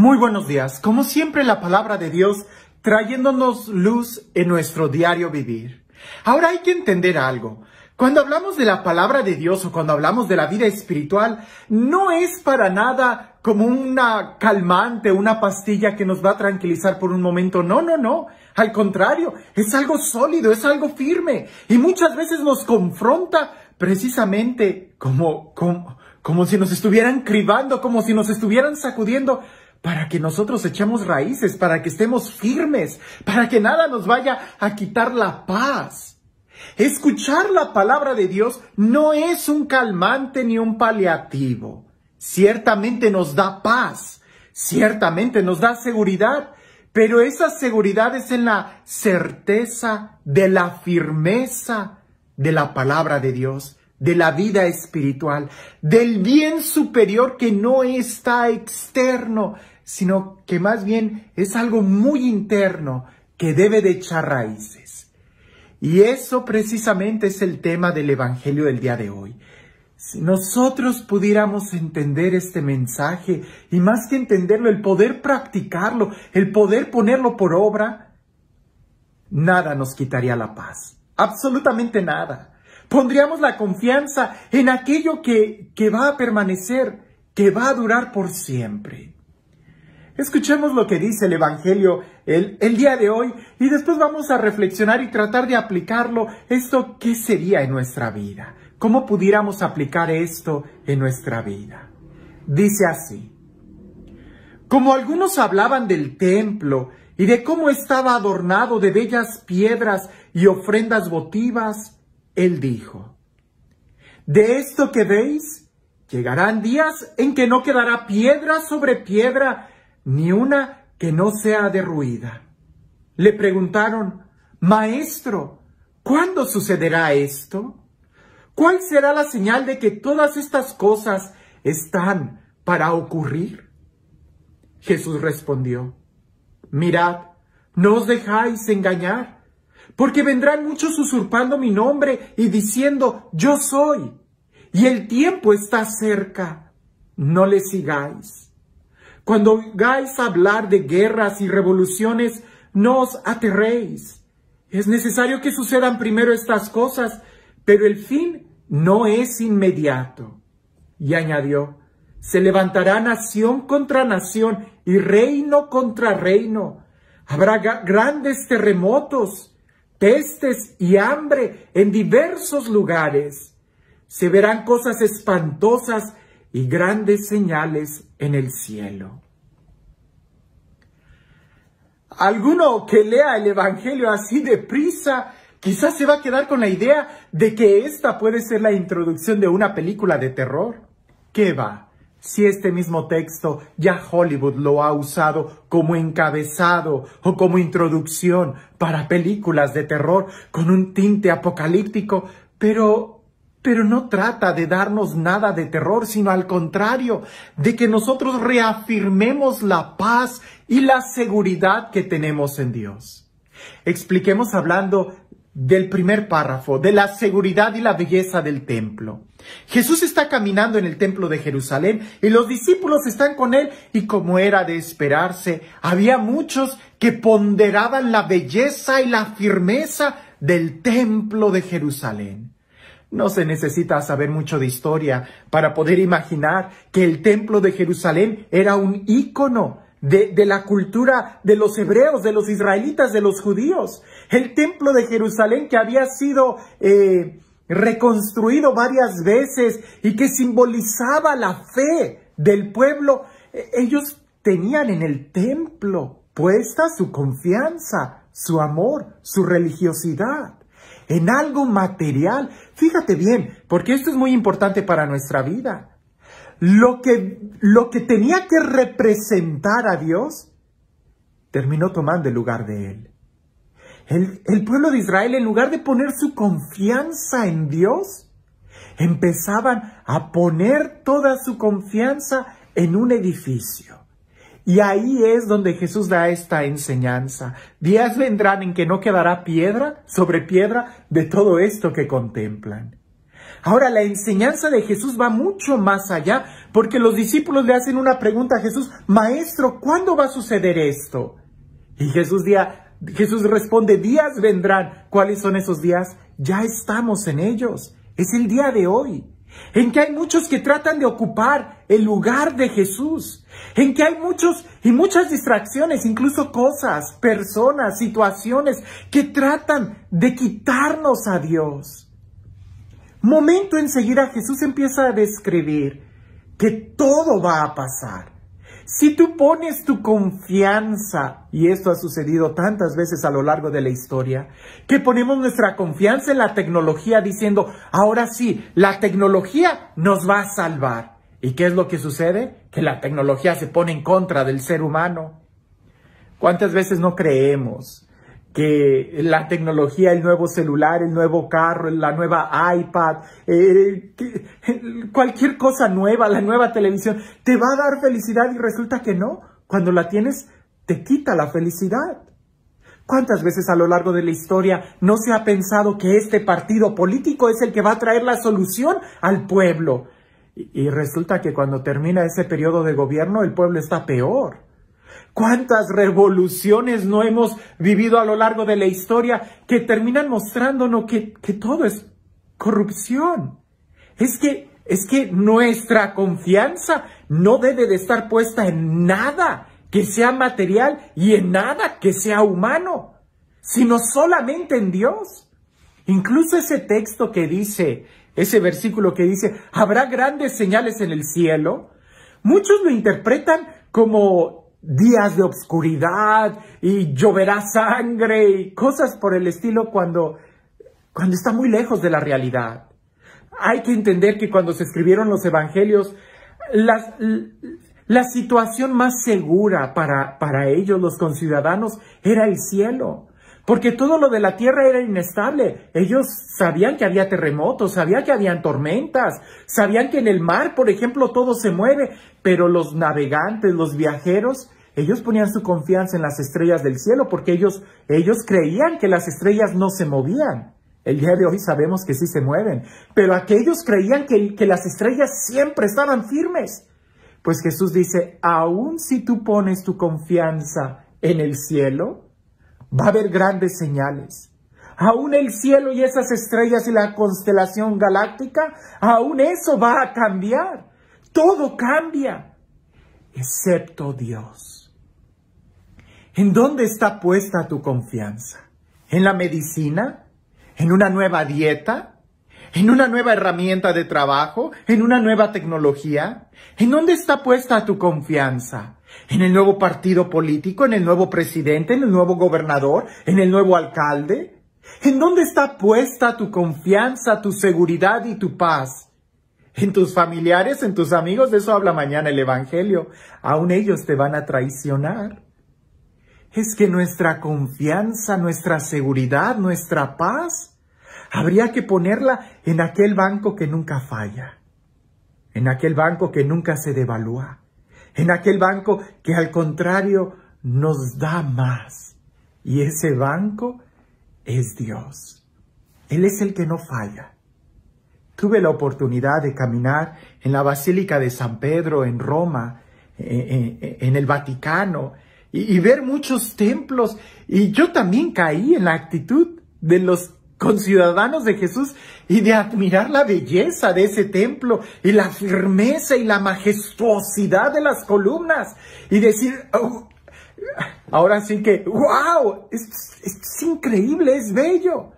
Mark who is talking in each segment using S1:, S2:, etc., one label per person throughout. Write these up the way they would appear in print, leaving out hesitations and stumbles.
S1: Muy buenos días. Como siempre, la palabra de Dios trayéndonos luz en nuestro diario vivir. Ahora hay que entender algo. Cuando hablamos de la palabra de Dios o cuando hablamos de la vida espiritual, no es para nada como una calmante, una pastilla que nos va a tranquilizar por un momento. No. Al contrario, es algo sólido, es algo firme. Y muchas veces nos confronta precisamente como si nos estuvieran cribando, como si nos estuvieran sacudiendo, para que nosotros echemos raíces, para que estemos firmes, para que nada nos vaya a quitar la paz. Escuchar la palabra de Dios no es un calmante ni un paliativo. Ciertamente nos da paz, ciertamente nos da seguridad, pero esa seguridad es en la certeza de la firmeza de la palabra de Dios, de la vida espiritual, del bien superior que no está externo, sino que más bien es algo muy interno que debe de echar raíces. Y eso precisamente es el tema del Evangelio del día de hoy. Si nosotros pudiéramos entender este mensaje, y más que entenderlo, el poder practicarlo, el poder ponerlo por obra, nada nos quitaría la paz. Absolutamente nada. Pondríamos la confianza en aquello que va a permanecer, que va a durar por siempre. Escuchemos lo que dice el Evangelio el día de hoy y después vamos a reflexionar y tratar de aplicarlo. ¿Esto qué sería en nuestra vida? ¿Cómo pudiéramos aplicar esto en nuestra vida? Dice así: como algunos hablaban del templo y de cómo estaba adornado de bellas piedras y ofrendas votivas, él dijo: de esto que veis, llegarán días en que no quedará piedra sobre piedra, ni una que no sea derruida. Le preguntaron: Maestro, ¿cuándo sucederá esto? ¿Cuál será la señal de que todas estas cosas están para ocurrir? Jesús respondió: mirad, no os dejáis engañar, porque vendrán muchos usurpando mi nombre y diciendo: yo soy, y el tiempo está cerca. No le sigáis. Cuando oigáis hablar de guerras y revoluciones, no os aterréis. Es necesario que sucedan primero estas cosas, pero el fin no es inmediato. Y añadió: se levantará nación contra nación y reino contra reino. Habrá grandes terremotos, pestes y hambre en diversos lugares. Se verán cosas espantosas y grandes señales en el cielo. Alguno que lea el Evangelio así deprisa, quizás se va a quedar con la idea de que esta puede ser la introducción de una película de terror. ¿Qué va? Si este mismo texto ya Hollywood lo ha usado como encabezado o como introducción para películas de terror con un tinte apocalíptico, pero no trata de darnos nada de terror, sino al contrario, de que nosotros reafirmemos la paz y la seguridad que tenemos en Dios. Expliquemos hablando del primer párrafo, de la seguridad y la belleza del templo. Jesús está caminando en el templo de Jerusalén y los discípulos están con él, y como era de esperarse, había muchos que ponderaban la belleza y la firmeza del templo de Jerusalén. No se necesita saber mucho de historia para poder imaginar que el templo de Jerusalén era un ícono de la cultura de los hebreos, de los israelitas, de los judíos. El templo de Jerusalén, que había sido reconstruido varias veces y que simbolizaba la fe del pueblo, ellos tenían en el templo puesta su confianza, su amor, su religiosidad, en algo material. Fíjate bien, porque esto es muy importante para nuestra vida. Lo que tenía que representar a Dios, terminó tomando el lugar de él. El pueblo de Israel, en lugar de poner su confianza en Dios, empezaban a poner toda su confianza en un edificio. Y ahí es donde Jesús da esta enseñanza. Días vendrán en que no quedará piedra sobre piedra de todo esto que contemplan. Ahora, la enseñanza de Jesús va mucho más allá, porque los discípulos le hacen una pregunta a Jesús: Maestro, ¿cuándo va a suceder esto? Y Jesús responde: días vendrán. ¿Cuáles son esos días? Ya estamos en ellos. Es el día de hoy, en que hay muchos que tratan de ocupar el lugar de Jesús, en que hay muchos y muchas distracciones, incluso cosas, personas, situaciones que tratan de quitarnos a Dios. Momento enseguida Jesús empieza a describir que todo va a pasar. Si tú pones tu confianza, y esto ha sucedido tantas veces a lo largo de la historia, que ponemos nuestra confianza en la tecnología diciendo: ahora sí, la tecnología nos va a salvar. ¿Y qué es lo que sucede? Que la tecnología se pone en contra del ser humano. ¿Cuántas veces no creemos que la tecnología, el nuevo celular, el nuevo carro, la nueva iPad, cualquier cosa nueva, la nueva televisión, te va a dar felicidad? Y resulta que no. Cuando la tienes, te quita la felicidad. ¿Cuántas veces a lo largo de la historia no se ha pensado que este partido político es el que va a traer la solución al pueblo? Y resulta que cuando termina ese periodo de gobierno, el pueblo está peor. ¿Cuántas revoluciones no hemos vivido a lo largo de la historia que terminan mostrándonos que todo es corrupción? Es que nuestra confianza no debe de estar puesta en nada que sea material y en nada que sea humano, sino solamente en Dios. Incluso ese texto que dice, ese versículo que dice: habrá grandes señales en el cielo, muchos lo interpretan como días de obscuridad y lloverá sangre y cosas por el estilo, cuando está muy lejos de la realidad. Hay que entender que cuando se escribieron los evangelios, la situación más segura para ellos, los conciudadanos, era el cielo. Porque todo lo de la tierra era inestable. Ellos sabían que había terremotos, sabían que habían tormentas, sabían que en el mar, por ejemplo, todo se mueve. Pero los navegantes, los viajeros, ellos ponían su confianza en las estrellas del cielo, porque ellos creían que las estrellas no se movían. El día de hoy sabemos que sí se mueven, pero aquellos creían que las estrellas siempre estaban firmes. Pues Jesús dice: aun si tú pones tu confianza en el cielo, va a haber grandes señales. Aún el cielo y esas estrellas y la constelación galáctica, aún eso va a cambiar. Todo cambia, excepto Dios. ¿En dónde está puesta tu confianza? ¿En la medicina? ¿En una nueva dieta? ¿En una nueva herramienta de trabajo? ¿En una nueva tecnología? ¿En dónde está puesta tu confianza? ¿En el nuevo partido político? ¿En el nuevo presidente? ¿En el nuevo gobernador? ¿En el nuevo alcalde? ¿En dónde está puesta tu confianza, tu seguridad y tu paz? ¿En tus familiares? ¿En tus amigos? De eso habla mañana el Evangelio. Aún ellos te van a traicionar. Es que nuestra confianza, nuestra seguridad, nuestra paz, habría que ponerla en aquel banco que nunca falla, en aquel banco que nunca se devalúa, en aquel banco que al contrario nos da más. Y ese banco es Dios. Él es el que no falla. Tuve la oportunidad de caminar en la Basílica de San Pedro en Roma, en el Vaticano, y ver muchos templos. Y yo también caí en la actitud de los conciudadanos de Jesús y de admirar la belleza de ese templo y la firmeza y la majestuosidad de las columnas y decir: oh, ahora sí que ¡wow! Es increíble, es bello.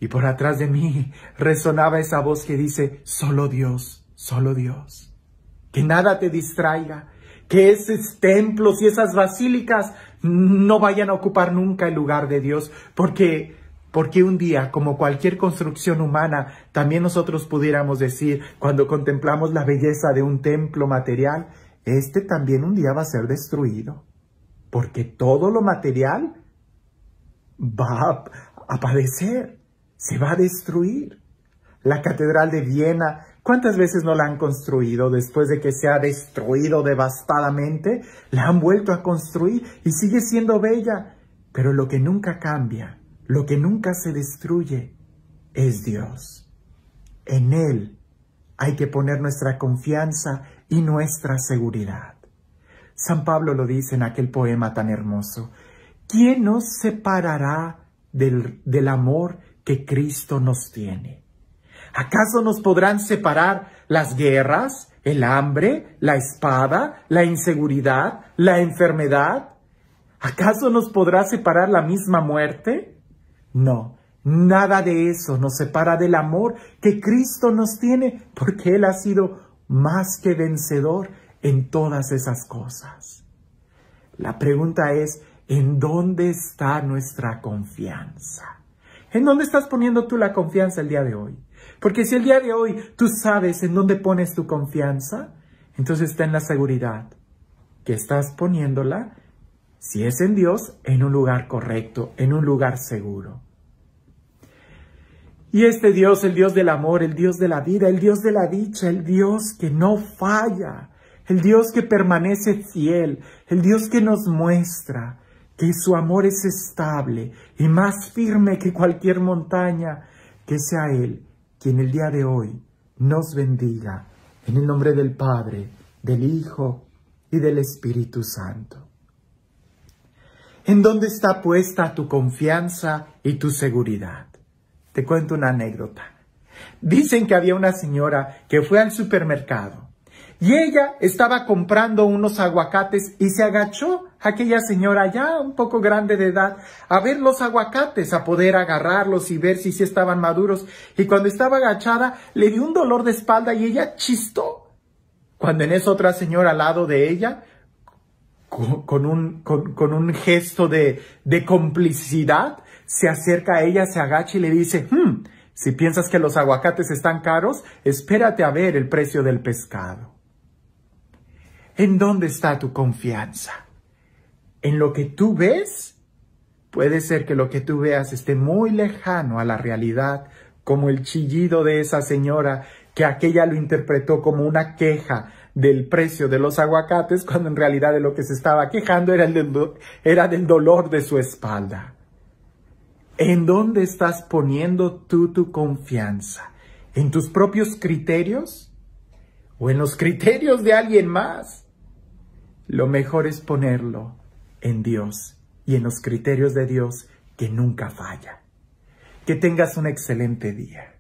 S1: Y por atrás de mí resonaba esa voz que dice: solo Dios, solo Dios. Que nada te distraiga, que esos templos y esas basílicas no vayan a ocupar nunca el lugar de Dios, porque un día, como cualquier construcción humana, también nosotros pudiéramos decir, cuando contemplamos la belleza de un templo material, este también un día va a ser destruido, porque todo lo material va a padecer, se va a destruir. La Catedral de Viena, ¿cuántas veces no la han construido? Después de que se ha destruido devastadamente, la han vuelto a construir y sigue siendo bella. Pero lo que nunca cambia, lo que nunca se destruye, es Dios. En Él hay que poner nuestra confianza y nuestra seguridad. San Pablo lo dice en aquel poema tan hermoso. ¿Quién nos separará del amor que Cristo nos tiene? ¿Acaso nos podrán separar las guerras, el hambre, la espada, la inseguridad, la enfermedad? ¿Acaso nos podrá separar la misma muerte? No, nada de eso nos separa del amor que Cristo nos tiene, porque Él ha sido más que vencedor en todas esas cosas. La pregunta es, ¿en dónde está nuestra confianza? ¿En dónde estás poniendo tú la confianza el día de hoy? Porque si el día de hoy tú sabes en dónde pones tu confianza, entonces ten la seguridad que estás poniéndola, si es en Dios, en un lugar correcto, en un lugar seguro. Y este Dios, el Dios del amor, el Dios de la vida, el Dios de la dicha, el Dios que no falla, el Dios que permanece fiel, el Dios que nos muestra que su amor es estable y más firme que cualquier montaña, que sea Él quien el día de hoy nos bendiga en el nombre del Padre, del Hijo y del Espíritu Santo. ¿En dónde está puesta tu confianza y tu seguridad? Te cuento una anécdota. Dicen que había una señora que fue al supermercado y ella estaba comprando unos aguacates y se agachó aquella señora ya un poco grande de edad a ver los aguacates, a poder agarrarlos y ver si sí estaban maduros. Y cuando estaba agachada le dio un dolor de espalda y ella chistó. Cuando en eso otra señora al lado de ella, con un gesto de complicidad, se acerca a ella, se agacha y le dice, si piensas que los aguacates están caros, espérate a ver el precio del pescado. ¿En dónde está tu confianza? ¿En lo que tú ves? Puede ser que lo que tú veas esté muy lejano a la realidad, como el chillido de esa señora, que aquella lo interpretó como una queja del precio de los aguacates, cuando en realidad de lo que se estaba quejando era del dolor de su espalda. ¿En dónde estás poniendo tú tu confianza? ¿En tus propios criterios? ¿O en los criterios de alguien más? Lo mejor es ponerlo en Dios y en los criterios de Dios, que nunca falla. Que tengas un excelente día.